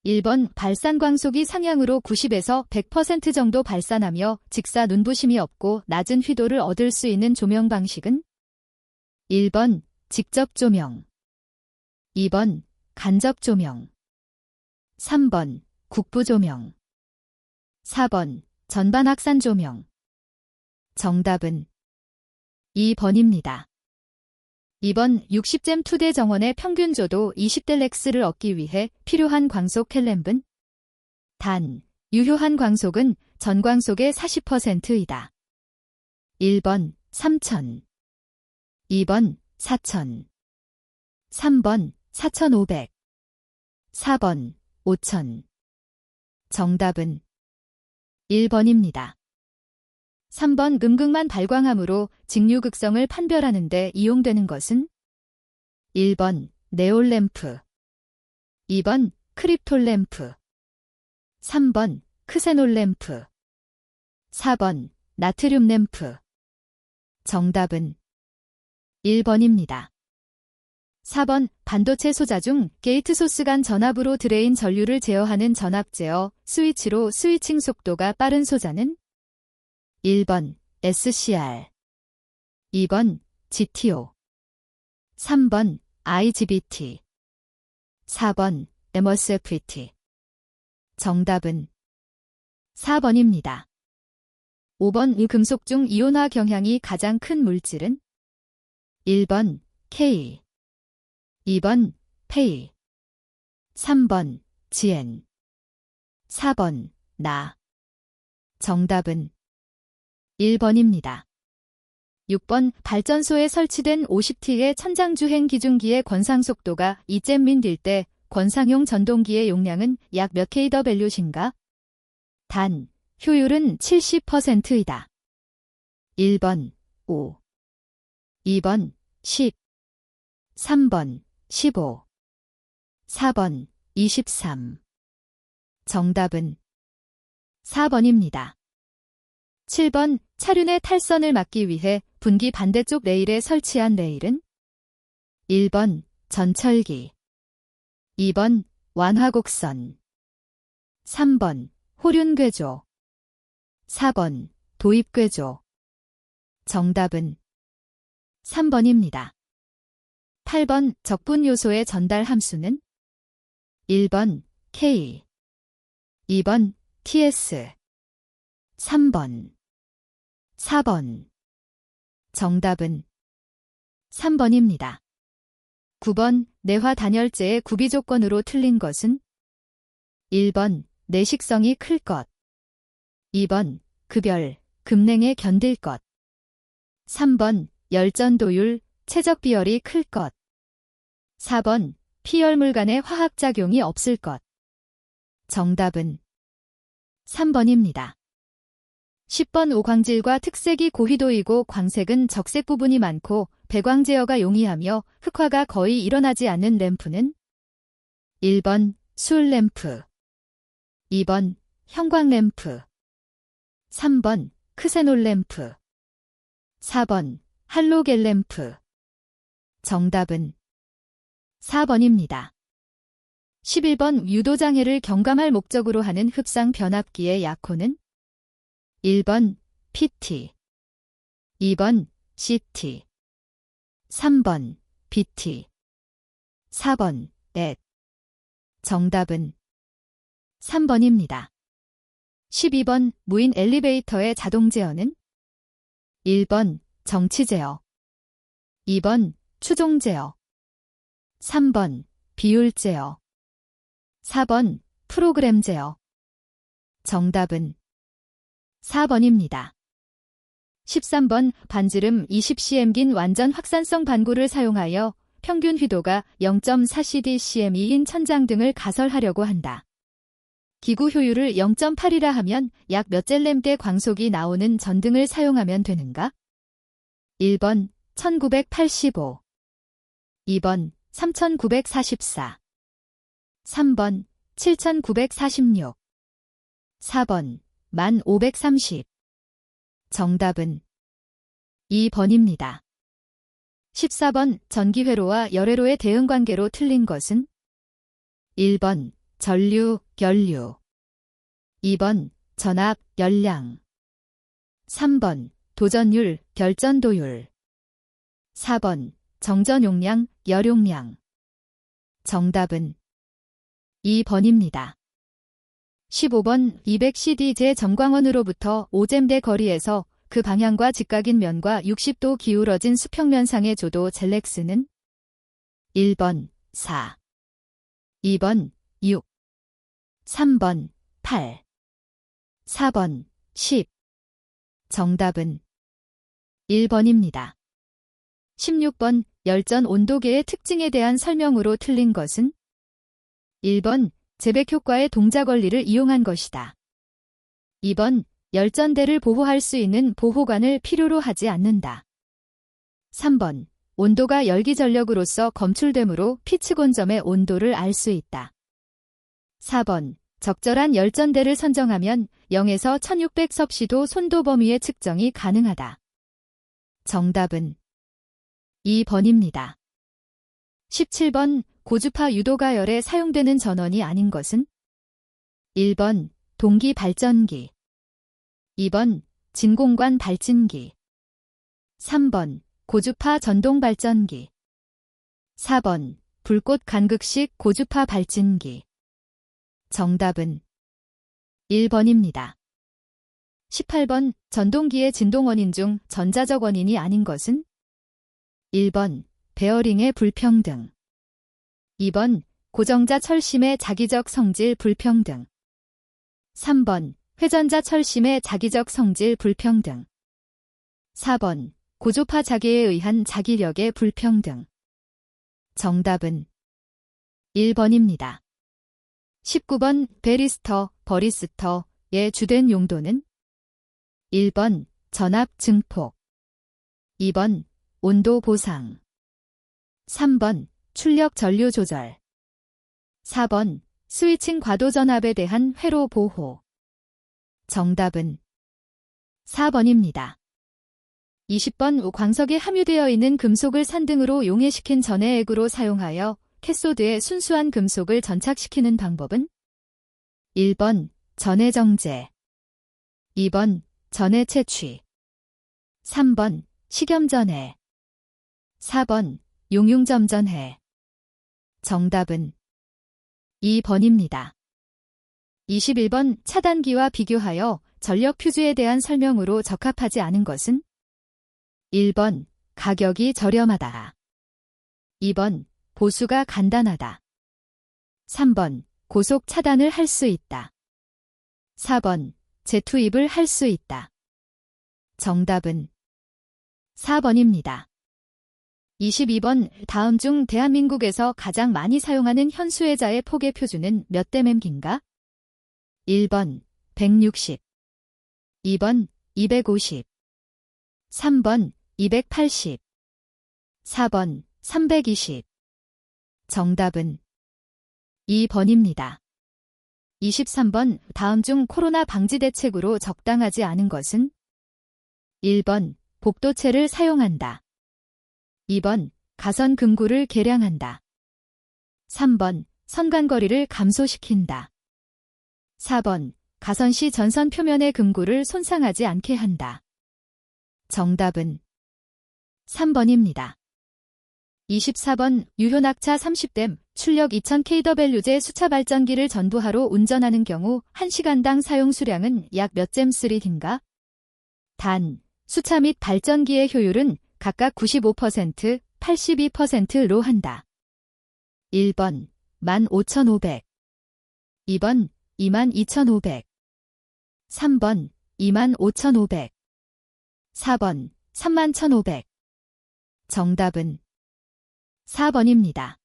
1번 발산 광속이 상향으로 90에서 100% 정도 발산하며 직사 눈부심이 없고 낮은 휘도를 얻을 수 있는 조명 방식은 1번 직접 조명, 2번 간접 조명, 3번 국부 조명, 4번 전반 확산 조명. 정답은 2번입니다. 2번 60잼 2대 정원의 평균 조도 20대 렉스를 얻기 위해 필요한 광속 켈렘은 단, 유효한 광속은 전광속의 40%이다. 1번 3000, 2번 4000, 3번 4500, 4번 5000. 정답은 1번입니다. 3번 음극만 발광함으로 직류극성을 판별하는 데 이용되는 것은 1번 네온 램프, 2번 크립톨 램프, 3번 크세놀 램프, 4번 나트륨 램프. 정답은 1번입니다. 4번 반도체 소자 중 게이트 소스 간 전압으로 드레인 전류를 제어하는 전압 제어 스위치로 스위칭 속도가 빠른 소자는 1번 SCR, 2번 GTO, 3번 IGBT, 4번 MOSFET. 정답은 4번입니다. 5번 이 금속 중 이온화 경향이 가장 큰 물질은 1번 K, 2번 페이, 3번 GN, 4번 나. 정답은 1번입니다. 6번 발전소에 설치된 50T의 천장주행 기중기의 권상속도가 2잼민일 때 권상용 전동기의 용량은 약 몇 kW인가? 단, 효율은 70%이다. 1번 5, 2번 10, 3번 15, 4번 23. 정답은 4번입니다. 7번 차륜의 탈선을 막기 위해 분기 반대쪽 레일에 설치한 레일은 1번 전철기, 2번 완화곡선, 3번 호륜궤조, 4번 도입궤조. 정답은 3번입니다. 8번 적분 요소의 전달 함수는 1번 K, 2번 TS, 3번, 4번. 정답은 3번입니다. 9번 내화 단열재의 구비 조건으로 틀린 것은 1번 내식성이 클 것, 2번 급열, 급냉에 견딜 것, 3번 열전도율, 최적 비열이 클 것, 4번 피열물 간의 화학작용이 없을 것. 정답은 3번입니다. 10번 오광질과 특색이 고휘도이고 광색은 적색 부분이 많고 배광 제어가 용이하며 흑화가 거의 일어나지 않는 램프는 1번 수울 램프, 2번 형광 램프, 3번 크세놀 램프, 4번 할로겐 램프. 정답은 4번입니다. 11번 유도장애를 경감할 목적으로 하는 흡상 변압기의 약호는 1번 PT, 2번 CT, 3번 BT, 4번 LED. 정답은 3번입니다. 12번 무인 엘리베이터의 자동 제어는 1번 정치 제어, 2번 추종 제어, 3번 비율 제어, 4번 프로그램 제어. 정답은 4번입니다. 13번 반지름 20cm 긴 완전 확산성 반구를 사용하여 평균 휘도가 0.4cdcm인 천장 등을 가설하려고 한다. 기구 효율을 0.8이라 하면 약 몇 젤렘께 광속이 나오는 전등을 사용하면 되는가? 1번 1985, 2번 3944, 3번 7946, 4번 1530. 정답은 2번입니다. 14번 전기회로와 열회로의 대응관계로 틀린 것은 1번 전류, 연류. 2번, 전압, 열량. 3번, 도전율, 결전도율. 4번, 정전 용량, 열용량. 정답은 2번입니다. 15번 200cd 정광원으로부터 오잼대 거리에서 그 방향과 직각인 면과 60도 기울어진 수평면상의 조도 젤렉스는 1번 4, 2번 6, 3번 8, 4번 10. 정답은 1번입니다. 16번 열전 온도계의 특징에 대한 설명으로 틀린 것은 1번 재백 효과의 동작 원리를 이용한 것이다. 2번 열전대를 보호할 수 있는 보호관을 필요로 하지 않는다. 3번 온도가 열기 전력으로서 검출되므로 피츠곤점의 온도를 알 수 있다. 4번 적절한 열전대를 선정하면 0에서 1600 섭씨도 손도 범위의 측정이 가능하다. 정답은 2번입니다. 17번 고주파 유도가열에 사용되는 전원이 아닌 것은 1번 동기 발전기, 2번 진공관 발진기, 3번 고주파 전동 발전기, 4번 불꽃 간극식 고주파 발진기. 정답은 1번입니다. 18번 전동기의 진동 원인 중 전자적 원인이 아닌 것은 1번 베어링의 불평등, 2번 고정자 철심의 자기적 성질 불평등, 3번 회전자 철심의 자기적 성질 불평등, 4번 고조파 자개에 의한 자기력의 불평등. 정답은 1번입니다. 19번 베리스터, 버리스터의 주된 용도는 1번 전압 증폭, 2번 온도 보상, 3번 출력 전류 조절, 4번 스위칭 과도 전압에 대한 회로 보호. 정답은 4번입니다. 20번 광석에 함유되어 있는 금속을 산등으로 용해시킨 전해액으로 사용하여 캐소드에 순수한 금속을 전착시키는 방법은 1번 전해정제, 2번 전해 채취, 3번 식염전해, 4번 용융점전해. 정답은 2번입니다. 21번 차단기와 비교하여 전력 퓨즈에 대한 설명으로 적합하지 않은 것은 1번 가격이 저렴하다, 2번 보수가 간단하다, 3번 고속 차단을 할 수 있다, 4번 재투입을 할 수 있다. 정답은 4번입니다. 22번 다음 중 대한민국에서 가장 많이 사용하는 현수회자의 포개 표준은 몇 대맴기인가? 1번 160, 2번 250, 3번 280, 4번 320. 정답은 2번입니다. 23번 다음 중 코로나 방지 대책으로 적당하지 않은 것은 1번 복도체를 사용한다, 2번 가선 금구를 개량한다, 3번 선간거리를 감소시킨다, 4번 가선시 전선 표면의 금구를 손상하지 않게 한다. 정답은 3번입니다. 24번 유효낙차 30댐 출력 2000kW의 수차 발전기를 전부하로 운전하는 경우 1시간당 사용 수량은 약 몇 잼3인가? 단, 수차 및 발전기의 효율은 각각 95%, 82%로 한다. 1번 15,500, 2번 22,500, 3번 25,500, 4번 31,500. 정답은 4번입니다.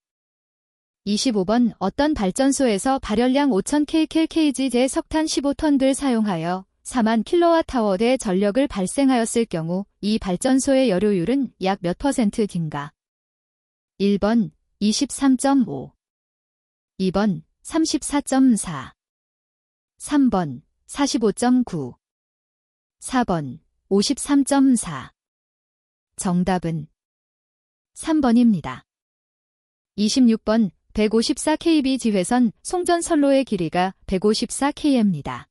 25번 어떤 발전소에서 발열량 5000kcal 석탄 15톤을 사용하여 4만 kWh의 전력을 발생하였을 경우 이 발전소의 열효율은 약 몇 %인가? 1번 23.5, 2번 34.4, 3번 45.9, 4번 53.4. 정답은 3번입니다. 26번 154kb 지회선 송전 선로의 길이가 154km입니다.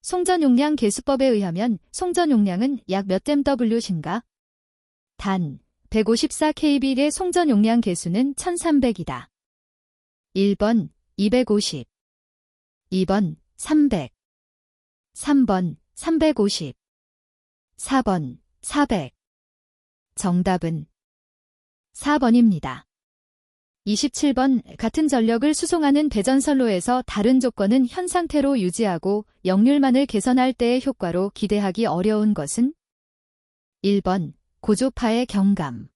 송전 용량 계수법에 의하면 송전 용량은 약 몇 mW인가? 단, 154kb의 송전 용량 계수는 1300이다. 1번 250, 2번 300, 3번 350, 4번 400. 정답은 4번입니다. 27번 같은 전력을 수송하는 배전선로에서 다른 조건은 현 상태로 유지하고 역률만을 개선할 때의 효과로 기대하기 어려운 것은? 1번 고조파의 경감,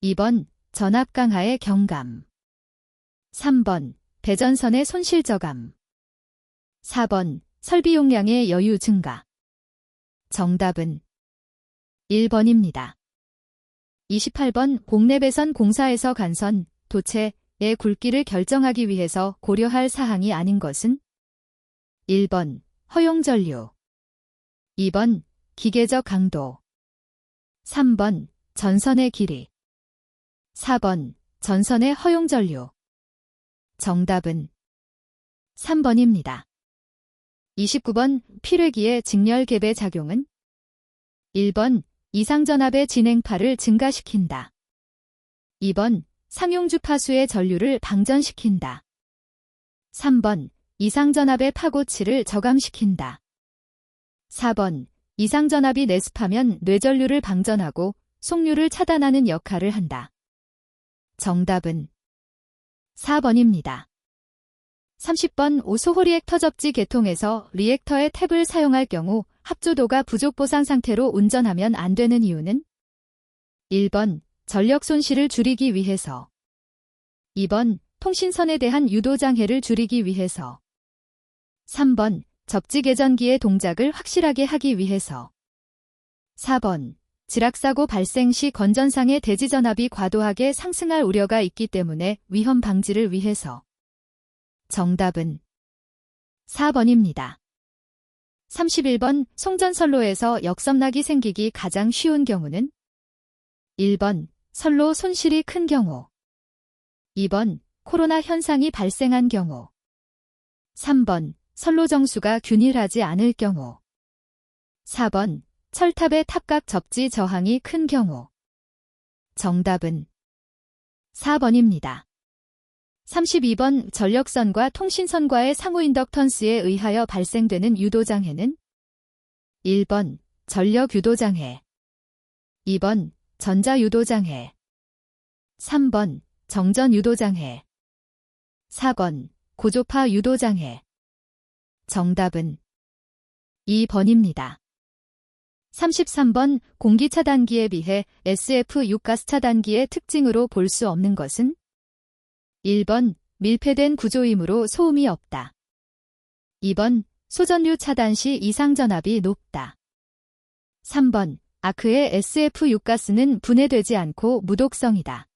2번 전압 강하의 경감, 3번 배전선의 손실 저감, 4번 설비 용량의 여유 증가. 정답은 1번입니다. 28번 복내배선 공사에서 간선, 도체의 굵기를 결정하기 위해서 고려할 사항이 아닌 것은? 1번 허용전류, 2번 기계적 강도, 3번 전선의 길이, 4번 전선의 허용전류. 정답은 3번입니다. 29번 필회기의 직렬개배 작용은? 1번 이상전압의 진행파를 증가시킨다. 2번 상용주파수의 전류를 방전시킨다. 3번 이상전압의 파고치를 저감시킨다. 4번 이상전압이 내습하면 뇌전류를 방전하고 속류를 차단하는 역할을 한다. 정답은 4번입니다. 30번 오소호 리액터 접지 계통에서 리액터의 탭을 사용할 경우 합조도가 부족 보상 상태로 운전하면 안 되는 이유는? 1번 전력 손실을 줄이기 위해서, 2번 통신선에 대한 유도 장애를 줄이기 위해서, 3번 접지 개전기의 동작을 확실하게 하기 위해서, 4번 지락사고 발생 시 건전상의 대지전압이 과도하게 상승할 우려가 있기 때문에 위험 방지를 위해서. 정답은 4번입니다. 31번 송전선로에서 역섬락이 생기기 가장 쉬운 경우는? 1번 선로 손실이 큰 경우, 2번 코로나 현상이 발생한 경우, 3번 선로 정수가 균일하지 않을 경우, 4번 철탑의 탑각 접지 저항이 큰 경우. 정답은 4번입니다. 32번 전력선과 통신선과의 상호 인덕턴스에 의하여 발생되는 유도장애는? 1번 전력 유도장애, 2번 전자 유도장애, 3번 정전 유도장애, 4번 고조파 유도장애. 정답은 2번입니다. 33번 공기차단기에 비해 SF6 가스차단기의 특징으로 볼 수 없는 것은? 1번 밀폐된 구조이므로 소음이 없다. 2번 소전류 차단 시 이상전압이 높다. 3번 아크의 SF6 가스는 분해되지 않고 무독성이다.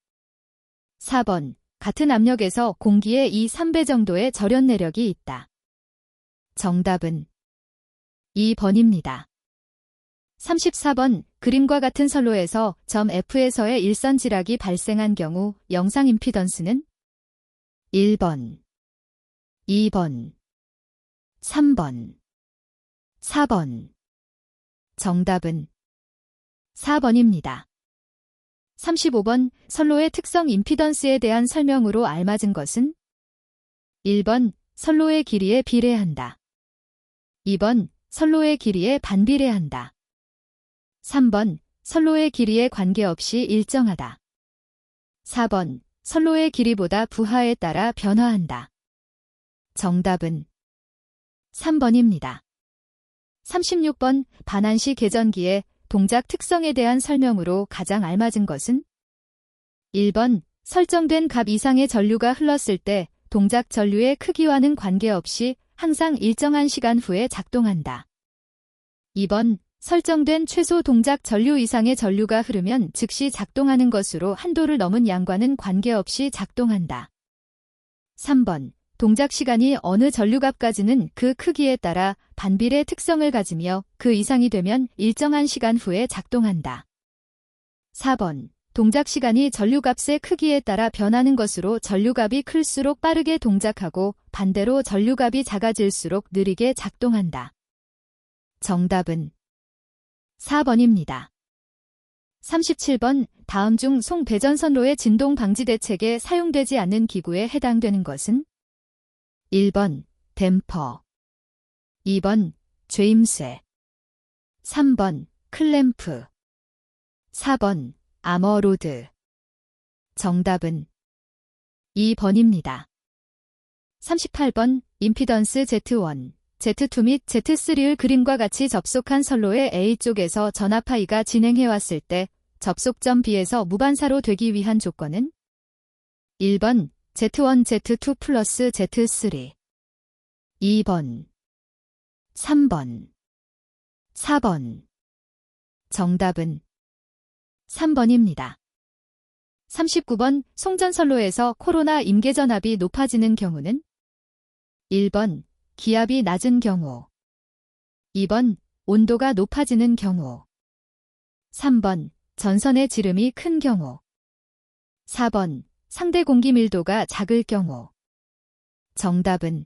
4번 같은 압력에서 공기의 2~3배 정도의 절연 내력이 있다. 정답은 2번입니다. 34번 그림과 같은 선로에서 점 F에서의 일선 지락이 발생한 경우 영상 임피던스는? 1번, 2번, 3번, 4번. 정답은 4번입니다. 35번 선로의 특성 임피던스에 대한 설명으로 알맞은 것은? 1번 선로의 길이에 비례한다. 2번 선로의 길이에 반비례한다. 3번 선로의 길이에 관계없이 일정하다. 4번 선로의 길이보다 부하에 따라 변화한다. 정답은 3번입니다. 36번 반환시 계전기의 동작 특성에 대한 설명으로 가장 알맞은 것은? 1번 설정된 값 이상의 전류가 흘렀을 때 동작 전류의 크기와는 관계없이 항상 일정한 시간 후에 작동한다. 2번 설정된 최소 동작 전류 이상의 전류가 흐르면 즉시 작동하는 것으로 한도를 넘은 양과는 관계없이 작동한다. 3번 동작 시간이 어느 전류값까지는 그 크기에 따라 반비례 특성을 가지며 그 이상이 되면 일정한 시간 후에 작동한다. 4번 동작 시간이 전류값의 크기에 따라 변하는 것으로 전류값이 클수록 빠르게 동작하고 반대로 전류값이 작아질수록 느리게 작동한다. 정답은 4번입니다. 37번 다음 중 송 배전선로의 진동 방지 대책에 사용되지 않는 기구에 해당되는 것은 1번 댐퍼, 2번 죄임쇠, 3번 클램프, 4번 아머로드. 정답은 2번입니다. 38번 임피던스 Z1, Z2 및 Z3의 그림과 같이 접속한 선로의 A쪽에서 전압하이가 진행해왔을 때 접속점 B에서 무반사로 되기 위한 조건은 1번 Z1, Z2 플러스 Z3, 2번, 3번, 4번. 정답은 3번입니다. 39번 송전선로에서 코로나 임계전압이 높아지는 경우는 1번 기압이 낮은 경우, 2번 온도가 높아지는 경우, 3번 전선의 지름이 큰 경우, 4번 상대 공기 밀도가 작을 경우. 정답은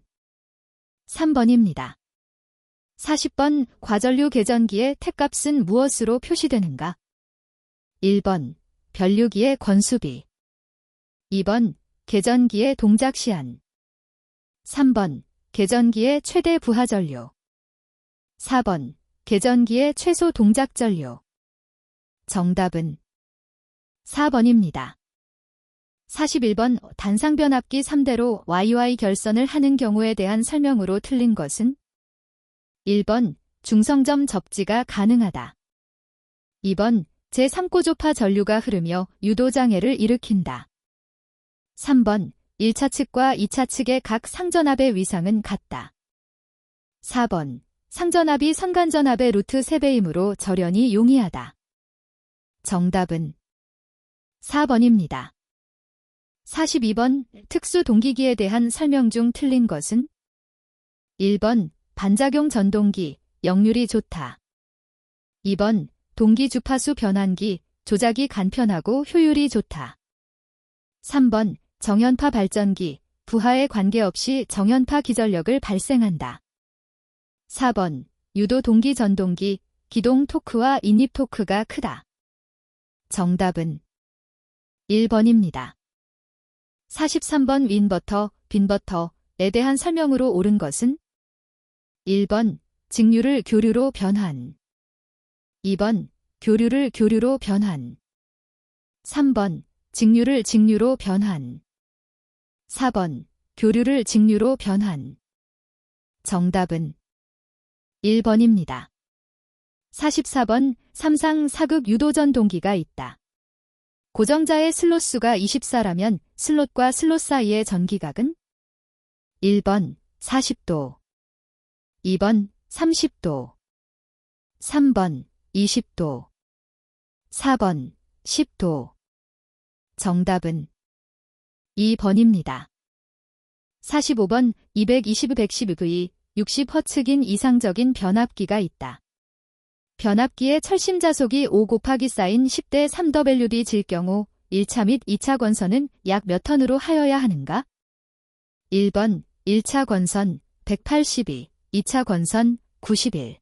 3번입니다. 40번 과전류 계전기의 택값은 무엇으로 표시되는가? 1번 변류기의 권수비, 2번 계전기의 동작시한, 3번 계전기의 최대 부하전류, 4번 계전기의 최소 동작전류. 정답은 4번입니다. 41번 단상변압기 3대로 YY 결선을 하는 경우에 대한 설명으로 틀린 것은 1번 중성점 접지가 가능하다, 2번 제3고조파 전류가 흐르며 유도장애를 일으킨다, 3번 1차 측과 2차 측의 각 상전압의 위상은 같다, 4번 상전압이 선간전압의 루트 3배이므로 절연이 용이하다. 정답은 4번입니다. 42번 특수 동기기에 대한 설명 중 틀린 것은 1번 반작용 전동기, 역률이 좋다, 2번 동기 주파수 변환기, 조작이 간편하고 효율이 좋다, 3번 정연파 발전기, 부하에 관계없이 정연파 기전력을 발생한다, 4번 유도 동기 전동기, 기동 토크와 인입 토크가 크다. 정답은 1번입니다. 43번 윈버터, 빈버터에 대한 설명으로 옳은 것은 1번 직류를 교류로 변환, 2번 교류를 교류로 변환, 3번 직류를 직류로 변환, 4번 교류를 직류로 변환. 정답은 1번입니다. 44번 삼상 사극 유도전 동기가 있다. 고정자의 슬롯수가 24라면 슬롯과 슬롯 사이의 전기각은 1번 40도, 2번 30도, 3번 20도, 4번 10도. 정답은 2번입니다. 45번 220-110V 60Hz인 이상적인 변압기가 있다. 변압기의 철심 자속이 5 곱하기 사인 10대 3WD 질 경우 1차 및 2차 권선은 약 몇 턴으로 하여야 하는가? 1번 1차 권선 182, 2차 권선 91,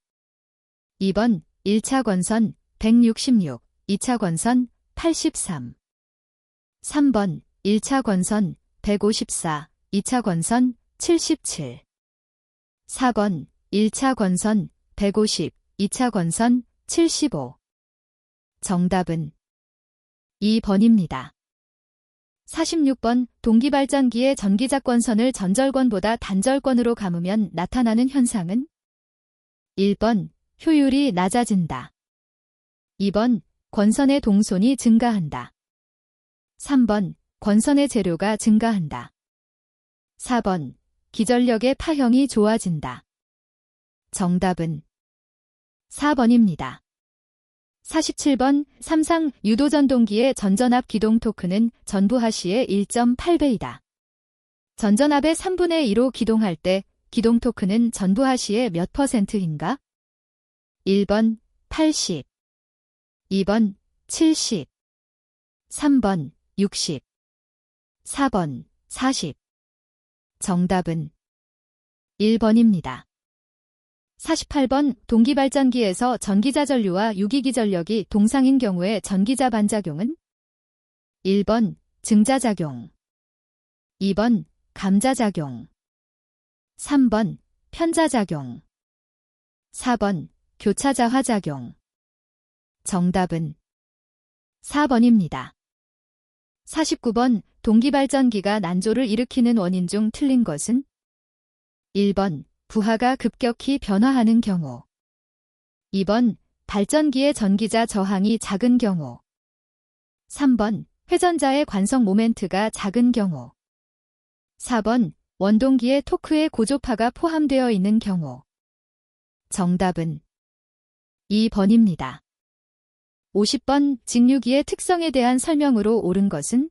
2번 1차 권선 166, 2차 권선 83, 3번 1차 권선 154, 2차 권선 77, 4번 1차 권선 150, 2차 권선 75. 정답은 2번입니다. 46번 동기발전기의 전기작 권선을 전절권보다 단절권으로 감으면 나타나는 현상은 1번 효율이 낮아진다, 2번 권선의 동손이 증가한다, 3번 권선의 재료가 증가한다, 4번 기전력의 파형이 좋아진다. 정답은 4번입니다. 47번 삼상 유도전동기의 전전압 기동 토크는 전부하시의 1.8배이다. 전전압의 3분의 2로 기동할 때 기동 토크는 전부하시의 몇 %인가? 1번 80, 2번 70, 3번 60, 4번 40. 정답은 1번입니다. 48번 동기발전기에서 전기자 전류와 유기기 전력이 동상인 경우에 전기자 반작용은 1번 증자작용, 2번 감자작용, 3번 편자작용, 4번 교차자화작용. 정답은 4번입니다. 49번 동기발전기가 난조를 일으키는 원인 중 틀린 것은 1번 부하가 급격히 변화하는 경우, 2번 발전기의 전기자 저항이 작은 경우, 3번 회전자의 관성 모멘트가 작은 경우, 4번 원동기의 토크에 고조파가 포함되어 있는 경우. 정답은 2번입니다. 50번 직류기의 특성에 대한 설명으로 옳은 것은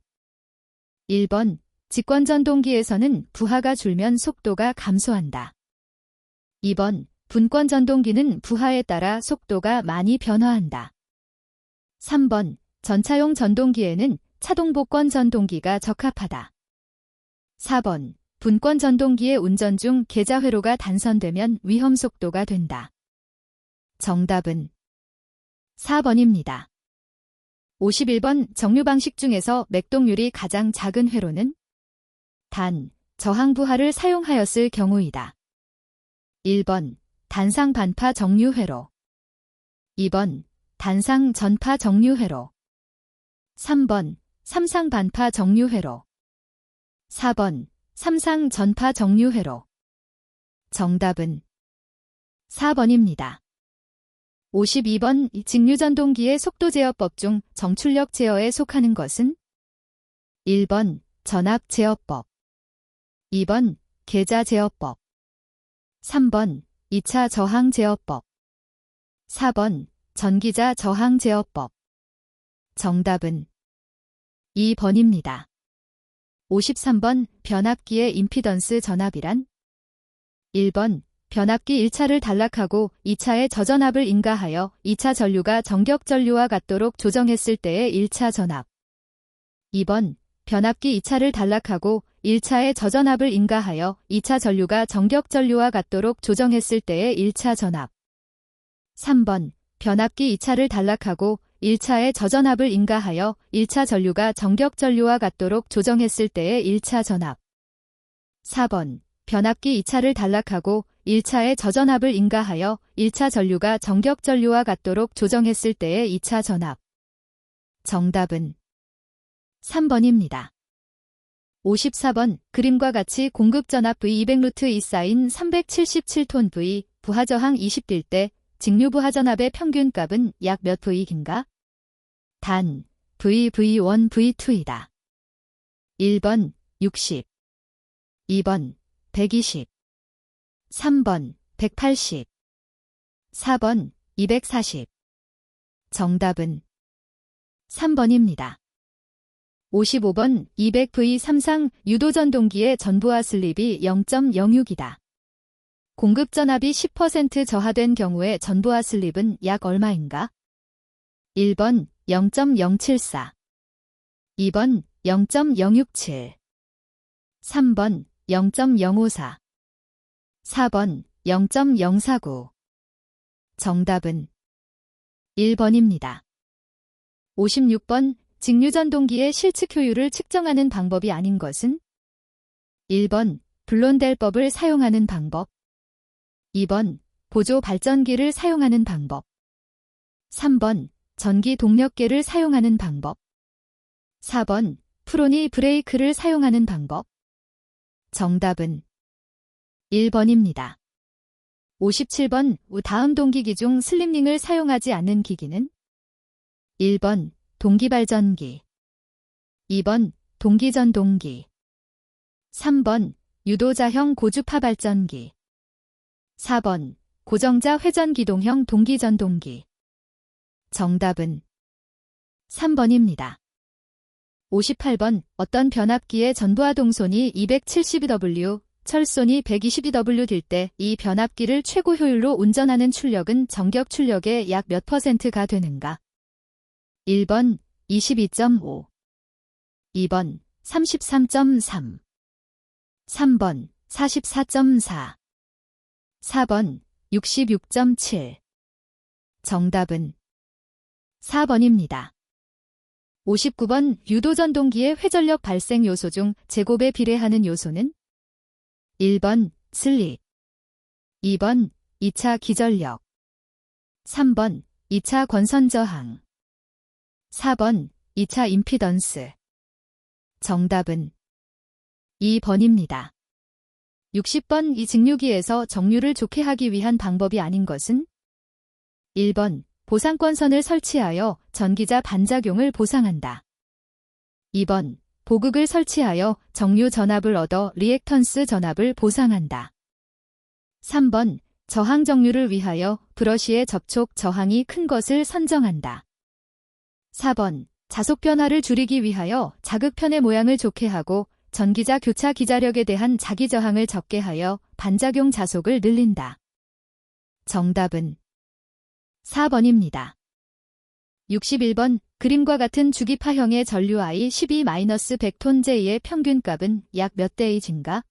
1번 직권전동기에서는 부하가 줄면 속도가 감소한다. 2번 분권전동기는 부하에 따라 속도가 많이 변화한다. 3번 전차용 전동기에는 차동복권 전동기가 적합하다. 4번 분권 전동기의 운전 중 계좌회로가 단선되면 위험 속도가 된다. 정답은 4번입니다. 51번 정류 방식 중에서 맥동률이 가장 작은 회로는 단, 저항 부하를 사용하였을 경우이다. 1번 단상 반파 정류 회로, 2번 단상 전파 정류 회로, 3번 삼상 반파 정류 회로, 4번 삼상 전파 정류 회로. 정답은 4번입니다. 52번 직류전동기의 속도 제어법 중 정출력 제어에 속하는 것은 1번 전압 제어법, 2번 계자 제어법, 3번 2차 저항 제어법, 4번 전기자 저항 제어법. 정답은 2번입니다. 53번 변압기의 임피던스 전압이란 1번 변압기 1차를 단락하고 2차의 저전압을 인가하여 2차 전류가 정격 전류와 같도록 조정했을 때의 1차 전압. 2번 변압기 2차를 단락하고 1차의 저전압을 인가하여 2차 전류가 정격 전류와 같도록 조정했을 때의 1차 전압. 3번 변압기 2차를 단락하고 1차의 저전압을 인가하여 1차 전류가 정격 전류와 같도록 조정했을 때의 1차 전압. 4번 변압기 2차를 단락하고 1차의 저전압을 인가하여 1차 전류가 정격 전류와 같도록 조정했을 때의 2차 전압. 정답은 3번입니다. 54번 그림과 같이 공급전압 V200루트 이사인 377톤 V 부하저항 20딜 때 직류부하전압의 평균값은 약 몇 V인가? 단, VV1, V2이다. 1번 60, 2번 120, 3번 180, 4번 240. 정답은 3번입니다. 55번 200V 삼상 유도전동기의 전부하 슬립이 0.06이다. 공급전압이 10% 저하된 경우에 전부하 슬립은 약 얼마인가? 1번 0.074, 2번 0.067, 3번 0.054, 4번 0.049. 정답은 1번입니다. 56번 직류전동기의 실측 효율을 측정하는 방법이 아닌 것은 1번 블론델법을 사용하는 방법, 2번 보조 발전기를 사용하는 방법, 3번 전기 동력계를 사용하는 방법, 4번 프로니 브레이크를 사용하는 방법. 정답은 1번입니다. 57번 다음 동기기 중 슬립링을 사용하지 않는 기기는 1번 동기발전기, 2번 동기전동기, 3번 유도자형 고주파 발전기, 4번 고정자 회전기동형 동기전동기. 정답은 3번입니다. 58번 어떤 변압기의 전부하 동손이 270W, 철손이 120W 딜 때 이 변압기를 최고 효율로 운전하는 출력은 정격 출력의 약 몇 %가 되는가? 1번 22.5, 2번 33.3, 3번 44.4, 4번 66.7. 정답은 4번입니다. 59번 유도전동기의 회전력 발생 요소 중 제곱에 비례하는 요소는 1번 슬립, 2번 2차 기전력, 3번 2차 권선저항, 4번 2차 임피던스. 정답은 2번입니다. 60번 이 직류기에서 정류를 좋게 하기 위한 방법이 아닌 것은 1번 보상권선을 설치하여 전기자 반작용을 보상한다. 2번 보극을 설치하여 정류 전압을 얻어 리액턴스 전압을 보상한다. 3번 저항 정류를 위하여 브러쉬의 접촉 저항이 큰 것을 선정한다. 4번 자속 변화를 줄이기 위하여 자극편의 모양을 좋게 하고 전기자 교차 기자력에 대한 자기 저항을 적게 하여 반작용 자속을 늘린다. 정답은 4번입니다. 61번 그림과 같은 주기파형의 전류 I12-100톤/J의 평균값은 약 몇 대의 증가?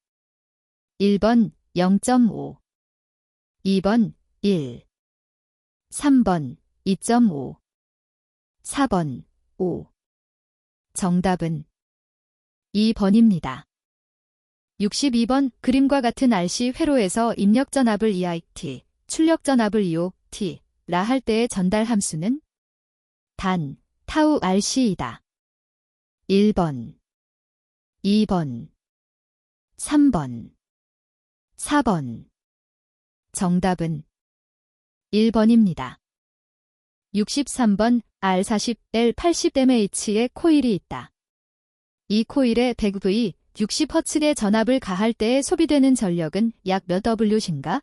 1번 0.5, 2번 1, 3번 2.5, 4번 5. 정답은 2번입니다. 62번 그림과 같은 RC 회로에서 입력 전압을 EIT, 출력 전압을 EOT 라 할 때의 전달 함수는 단 타우 RC이다. 1번, 2번, 3번, 4번. 정답은 1번입니다. 63번 R40L 80mH의 코일이 있다. 이 코일에 100V 60H의 전압을 가할 때에 소비되는 전력은 약 몇 W인가?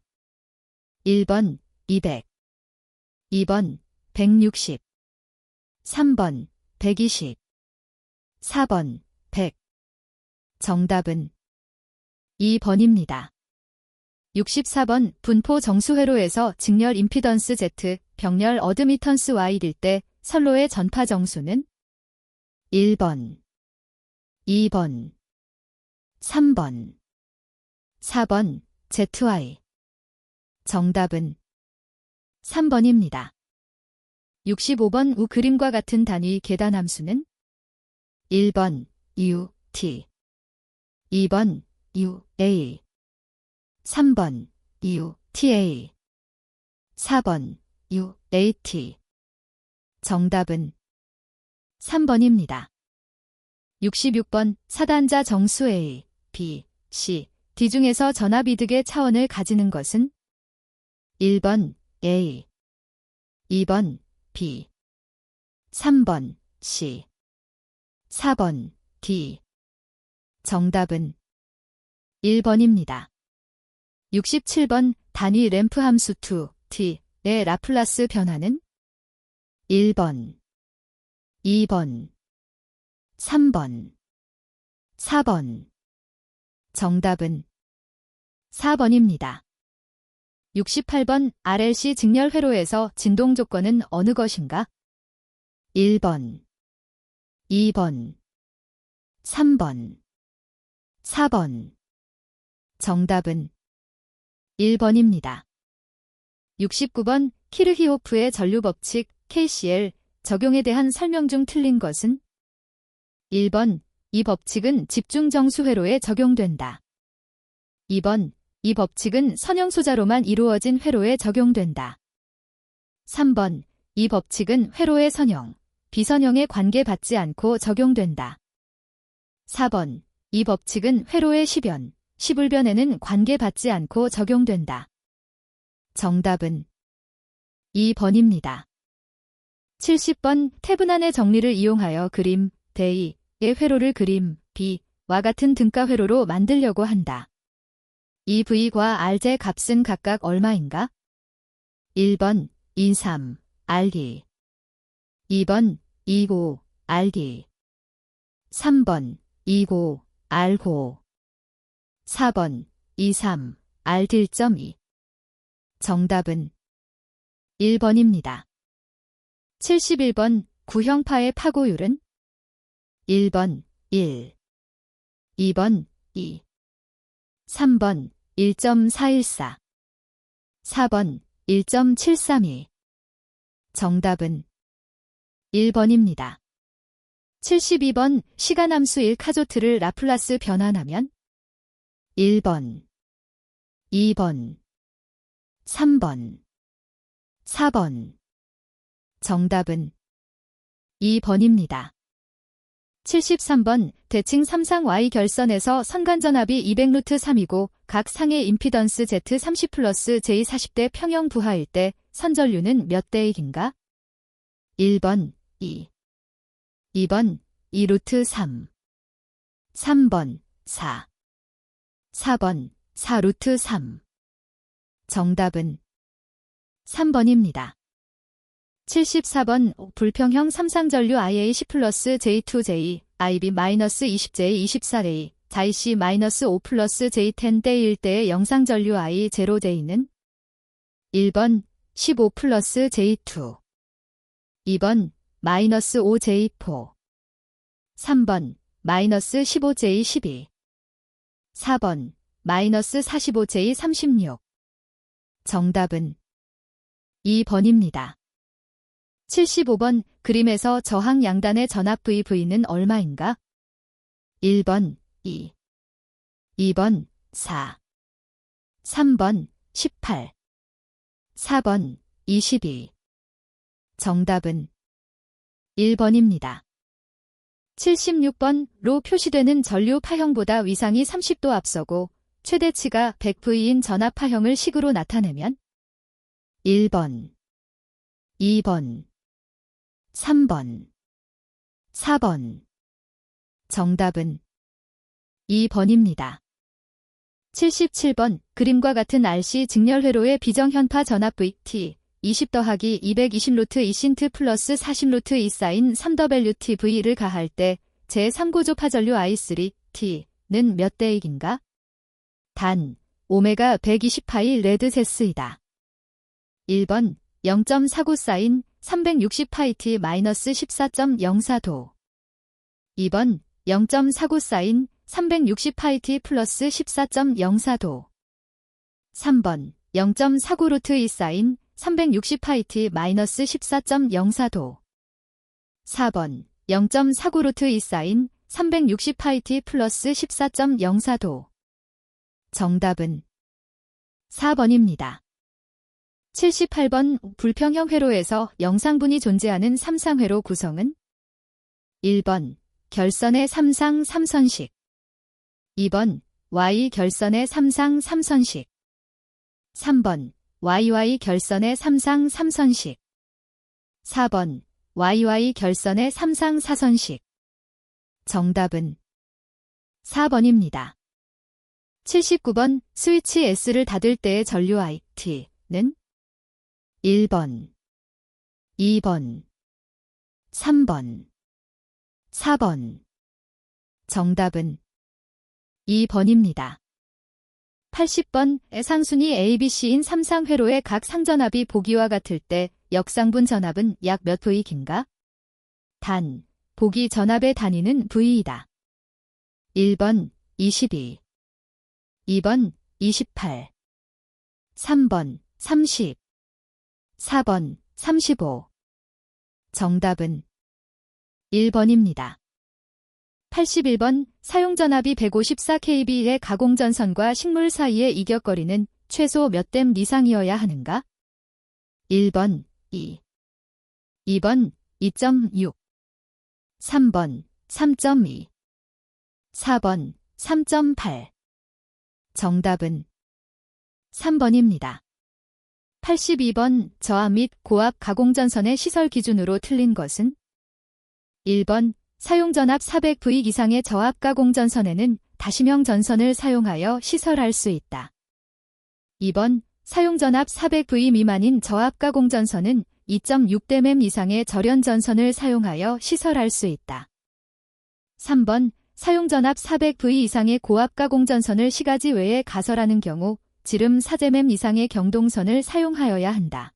1번 200, 2번 160, 3번 120, 4번 100. 정답은 2번입니다. 64번 분포 정수회로에서 직렬 임피던스 Z, 병렬 어드미턴스 Y일 때 선로의 전파 정수는 1번, 2번, 3번, 4번 ZY. 정답은 3번입니다. 65번 우 그림과 같은 단위 계단 함수는 1번 UT, 2번 UA, 3번 UTA, 4번 UAT. 정답은 3번입니다. 66번 사단자 정수 A, B, C, D 중에서 전압이득의 차원을 가지는 것은 1번 A, 2번 B, 3번 C, 4번 D. 정답은 1번입니다. 67번 단위 램프 함수 2T의 라플라스 변화는 1번, 2번, 3번, 4번. 정답은 4번입니다. 68번 RLC 직렬 회로에서 진동 조건은 어느 것인가? 1번, 2번, 3번, 4번. 정답은 1번입니다. 69번 키르히호프의 전류법칙 KCL 적용에 대한 설명 중 틀린 것은 1번 이 법칙은 집중정수회로에 적용된다. 2번 이 법칙은 선형소자로만 이루어진 회로에 적용된다. 3번 이 법칙은 회로의 선형, 비선형에 관계받지 않고 적용된다. 4번 이 법칙은 회로의 시변, 시불변에는 관계받지 않고 적용된다. 정답은 2번입니다. 70번 태분안의 정리를 이용하여 그림 대이의 회로를 그림 B와 같은 등가 회로로 만들려고 한다. 이 V과 RJ 값은 각각 얼마인가? 1번 23 RD, 2번 29 RD, 3번 29 R9, 4번 23 RD1.2. 정답은 1번입니다. 71번 구형파의 파고율은 1번 1. 2번 2. 3번 1.414. 4번 1.732. 정답은 1번입니다. 72번 시간함수 1 카조트를 라플라스 변환하면 1번, 2번, 3번, 4번. 정답은 2번입니다. 73번 대칭 3상 Y 결선에서 선간전압이 200루트 3이고 각 상의 임피던스 Z 30 플러스 J 40대 평형 부하일 때 선전류는 몇 대 1인가? 1번 2, 2번 2루트 3, 3번 4, 4번 4루트 3. 정답은 3번입니다. 74번 불평형 3상전류 IA10 플러스 J2J, IB-20J 24A, JC-5 플러스 J10 대 1대의 영상전류 I0J는 1번 15 플러스 J2, 2번 -5J4, 3번 -15J12, 4번 -45J36. 정답은 2번입니다. 75번 그림에서 저항 양단의 전압 VV는 얼마인가? 1번 2, 2번 4, 3번 18, 4번 22. 정답은 1번입니다. 76번로 표시되는 전류 파형보다 위상이 30도 앞서고 최대치가 100V인 전압 파형을 식으로 나타내면 1번, 2번, 3번, 4번. 정답은 2번입니다. 77번 그림과 같은 RC 직렬회로의 비정현파 전압 VT 20 더하기 220 루트 2신트 플러스 40 루트 2 사인 3WTV를 가할 때 제3고조 파전류 I3T는 몇 대 1인가? 단, 오메가 120파이 레드세스이다. 1번 0.49 사인 360파이T 마이너스 14.04도. 2번 0.49 사인 360파이T 플러스 14.04도. 3번 0.49 루트 2 사인 360파이T 마이너스 14.04도. 4번 0.49 루트 2 사인 360파이T 플러스 14.04도. 정답은 4번입니다. 78번 불평형 회로에서 영상분이 존재하는 삼상회로 구성은 1번 결선의 3상 3선식, 2번 Y 결선의 3상 3선식, 3번 YY 결선의 3상 3선식, 4번 YY 결선의 3상 4선식. 정답은 4번입니다. 79번 스위치 S를 닫을 때의 전류 IT는 1번, 2번, 3번, 4번. 정답은 2번입니다. 80번 상순위 ABC인 3상회로의 각 상전압이 보기와 같을 때 역상분 전압은 약 몇 V인가? 단, 보기 전압의 단위는 V이다. 1번 22, 2번 28, 3번 30, 4번 35. 정답은 1번입니다. 81번 사용전압이 154kV의 가공전선과 식물 사이의 이격거리는 최소 몇 댐 이상이어야 하는가? 1번 2, 2번 2.6, 3번 3.2, 4번 3.8. 정답은 3번입니다. 82번 저압 및 고압 가공전선의 시설 기준으로 틀린 것은 1번 사용전압 400V 이상의 저압 가공전선에는 다시명 전선을 사용하여 시설할 수 있다. 2번 사용전압 400V 미만인 저압 가공전선은 2.6대մ 이상의 절연전선을 사용하여 시설할 수 있다. 3번 사용전압 400V 이상의 고압 가공전선을 시가지 외에 가설하는 경우 지름 4제մ 이상의 경동선을 사용하여야 한다.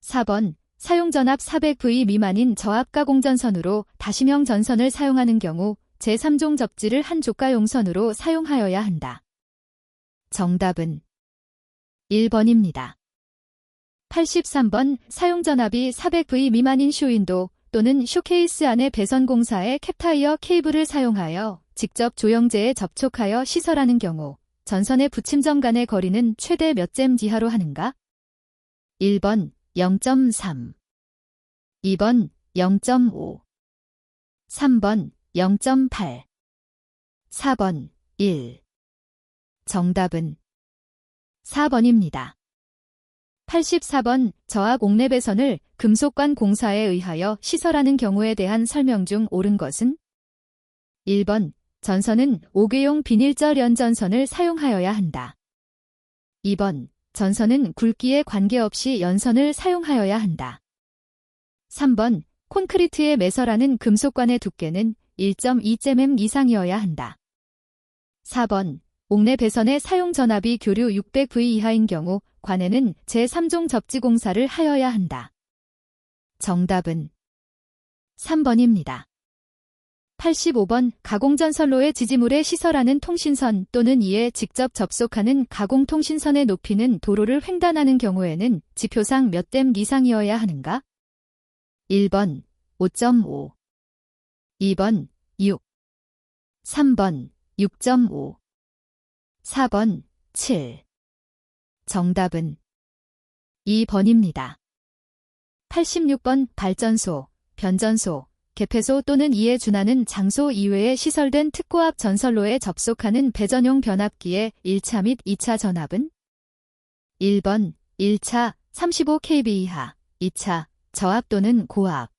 4번 사용전압 400V 미만인 저압 가공전선으로 다시명 전선을 사용하는 경우 제3종 접지를 한 조가용선으로 사용하여야 한다. 정답은 1번입니다. 83번 사용전압이 400V 미만인 쇼윈도 또는 쇼케이스 안의 배선 공사에 캡타이어 케이블을 사용하여 직접 조영제에 접촉하여 시설하는 경우 전선의 붙임점 간의 거리는 최대 몇 잼 이하로 하는가? 1번 0.3 2번 0.5 3번 0.8 4번 1 정답은 4번입니다. 84번 저압 옥내 배선을 금속관 공사에 의하여 시설하는 경우에 대한 설명 중 옳은 것은? 1번 전선은 5개용 비닐절 연전선을 사용하여야 한다. 2번 전선은 굵기에 관계없이 연선을 사용하여야 한다. 3번 콘크리트에 매설하는 금속관의 두께는 1.2cm 이상이어야 한다. 4번 옥내 배선의 사용 전압이 교류 600V 이하인 경우 관에는 제3종 접지 공사를 하여야 한다. 정답은 3번입니다. 85번 가공전선로의 지지물에 시설하는 통신선 또는 이에 직접 접속하는 가공통신선의 높이는 도로를 횡단하는 경우에는 지표상 몇 댐 이상이어야 하는가? 1번 5.5 2번 6 3번 6.5 4번 7 정답은 2번입니다. 86번 발전소, 변전소, 개폐소 또는 이에 준하는 장소 이외에 시설된 특고압 전선로에 접속하는 배전용 변압기의 1차 및 2차 전압은? 1번 1차 35kV 이하, 2차 저압 또는 고압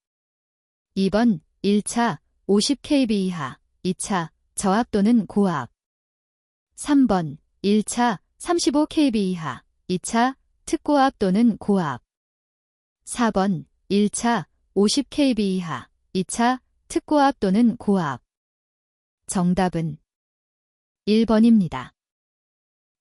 2번 1차 50kV 이하, 2차 저압 또는 고압 3번 1차 35kV 이하, 2차 특고압 또는 고압 4번 1차 50kV 이하, 2차 특고압 또는 고압 정답은 1번입니다.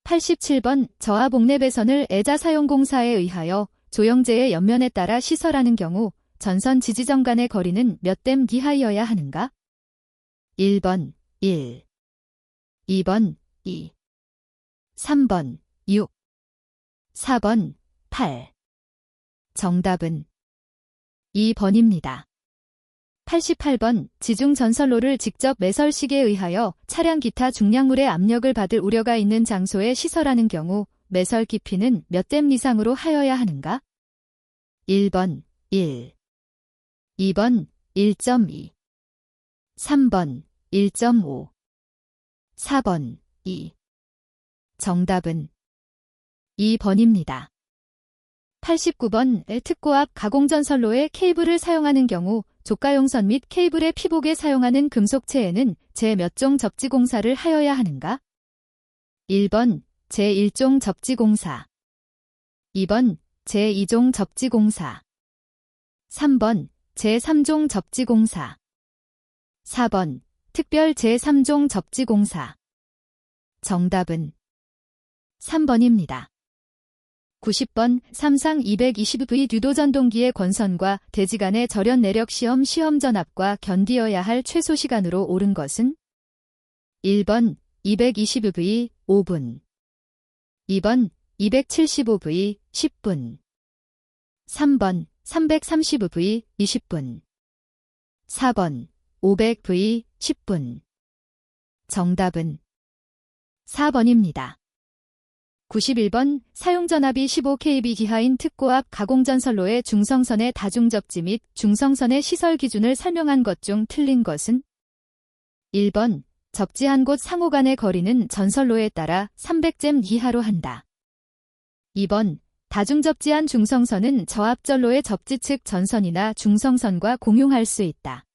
87번 저압 옥내 배선을 애자 사용 공사에 의하여 조영제의 옆면에 따라 시설하는 경우 전선 지지점 간의 거리는 몇 댐 이하여야 하는가? 1번 1 2번 2 3번 6 4번 8 정답은 2번입니다. 88번 지중 전선로를 직접 매설식에 의하여 차량 기타 중량물의 압력을 받을 우려가 있는 장소에 시설하는 경우 매설 깊이는 몇 댐 이상으로 하여야 하는가? 1번 1 2번 1.2 3번 1.5 4번 2 정답은 2번입니다. 89번 특고압 가공전선로에 케이블을 사용하는 경우 조가용선 및 케이블의 피복에 사용하는 금속체에는 제 몇 종 접지 공사를 하여야 하는가? 1번 제1종 접지 공사 2번 제2종 접지 공사 3번 제3종 접지 공사 4번 특별 제3종 접지 공사 정답은 3번입니다. 90번 삼상 220V 유도전동기의 권선과 대지 간의 절연 내력 시험 전압과 견디어야 할 최소 시간으로 옳은 것은? 1번 220V 5분 2번 275V 10분 3번 330V 20분 4번 500V 10분 정답은 4번입니다. 91번 사용전압이 15kV 이하인 특고압 가공전선로의 중성선의 다중접지 및 중성선의 시설 기준을 설명한 것 중 틀린 것은? 1번 접지한 곳 상호 간의 거리는 전선로에 따라 300잼 이하로 한다. 2번 다중접지한 중성선은 저압전로의 접지 측 전선이나 중성선과 공용할 수 있다.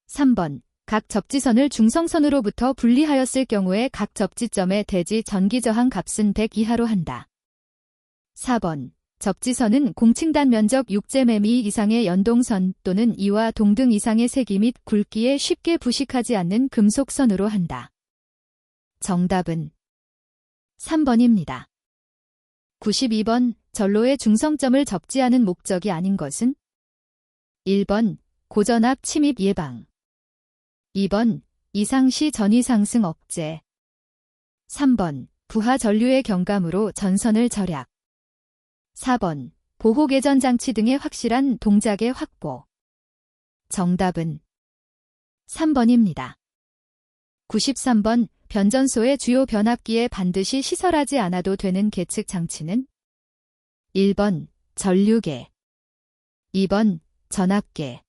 3번 각 접지선을 중성선으로부터 분리하였을 경우에 각 접지점의 대지 전기 저항 값은 100 이하로 한다. 4번 접지선은 공칭단 면적 6mm 이상의 연동선 또는 이와 동등 이상의 세기 및 굵기에 쉽게 부식하지 않는 금속선으로 한다. 정답은 3번입니다. 92번 전로의 중성점을 접지하는 목적이 아닌 것은? 1번 고전압 침입 예방 2번 이상시 전이상승 억제. 3번 부하 전류의 경감으로 전선을 절약. 4번 보호 개전 장치 등의 확실한 동작의 확보. 정답은 3번입니다. 93번 변전소의 주요 변압기에 반드시 시설하지 않아도 되는 계측 장치는 1번 전류계, 2번 전압계,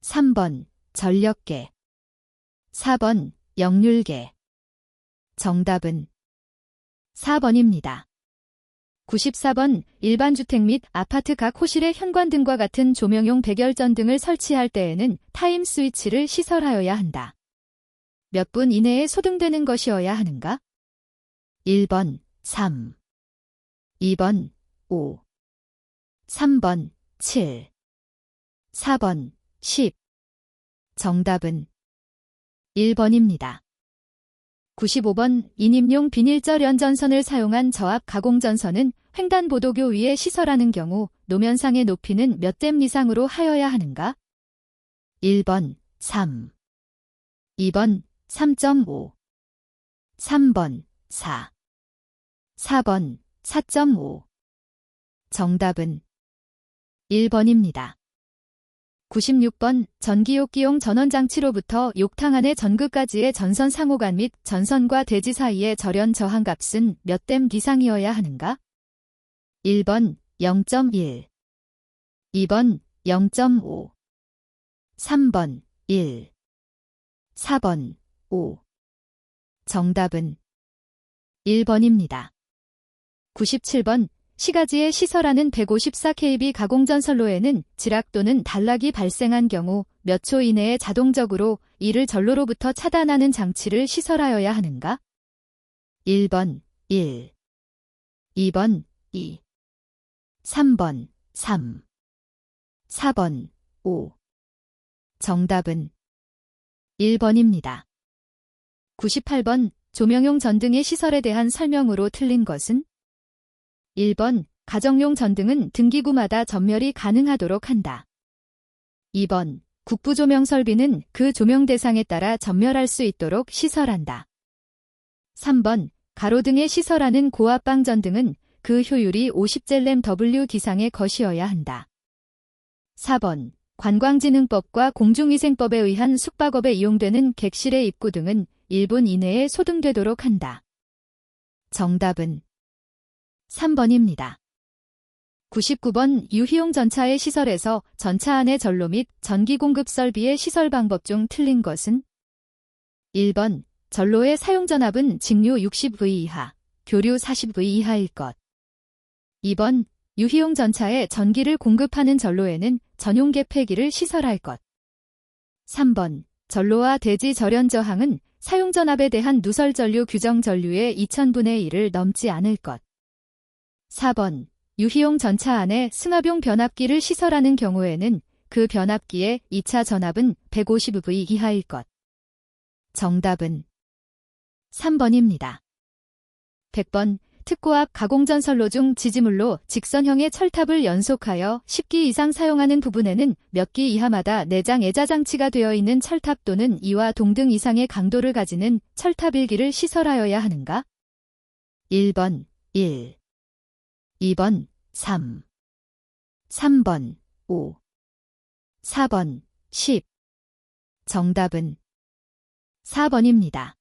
3번 전력계, 4번 역률계. 정답은 4번입니다. 94번 일반 주택 및 아파트 각 호실의 현관등과 같은 조명용 백열전 등을 설치할 때에는 타임 스위치를 시설하여야 한다. 몇 분 이내에 소등되는 것이어야 하는가? 1번 3, 2번 5, 3번 7, 4번 10. 정답은 1번입니다. 95번 인임용 비닐절 연전선을 사용한 저압 가공전선은 횡단보도교 위에 시설하는 경우 노면상의 높이는 몇 댐 이상으로 하여야 하는가? 1번 3, 2번 3.5, 3번 4, 4번 4.5. 정답은 1번입니다. 96번 전기욕기용 전원장치로부터 욕탕 안의 전극까지의 전선 상호간 및 전선과 대지 사이의 절연 저항값은 몇 댐 이상이어야 하는가? 1번 0.1, 2번 0.5, 3번 1, 4번 5. 정답은 1번입니다. 97번 시가지에 시설하는 154kV 가공전선로에는 지락 또는 단락이 발생한 경우 몇 초 이내에 자동적으로 이를 전로로부터 차단하는 장치를 시설하여야 하는가? 1번 1, 2번 2, 3번 3, 4번 5. 정답은 1번입니다. 98번 조명용 전등의 시설에 대한 설명으로 틀린 것은? 1번 가정용 전등은 등기구마다 전멸이 가능하도록 한다. 2번 국부조명 설비는 그 조명 대상에 따라 전멸할 수 있도록 시설한다. 3번 가로등에 시설하는 고압방 전등은 그 효율이 50젤렘 W 기상의 것이어야 한다. 4번 관광진흥법과 공중위생법에 의한 숙박업에 이용되는 객실의 입구 등은 1분 이내에 소등되도록 한다. 정답은 3번입니다. 99번 유희용 전차의 시설에서 전차 안의 전로 및 전기 공급 설비의 시설 방법 중 틀린 것은? 1번 전로의 사용 전압은 직류 60V 이하, 교류 40V 이하일 것. 2번 유희용 전차에 전기를 공급하는 전로에는 전용 개폐기를 시설할 것. 3번 전로와 대지 절연 저항은 사용 전압에 대한 누설 전류 규정 전류의 2000분의 1을 넘지 않을 것. 4번 유희용 전차 안에 승합용 변압기를 시설하는 경우에는 그 변압기의 2차 전압은 150V 이하일 것. 정답은 3번입니다. 100번 특고압 가공전선로 중 지지물로 직선형의 철탑을 연속하여 10기 이상 사용하는 부분에는 몇 기 이하마다 내장 애자장치가 되어 있는 철탑 또는 이와 동등 이상의 강도를 가지는 철탑 1기를 시설하여야 하는가? 1번 1, 2번 3, 3번 5, 4번 10. 정답은 4번입니다.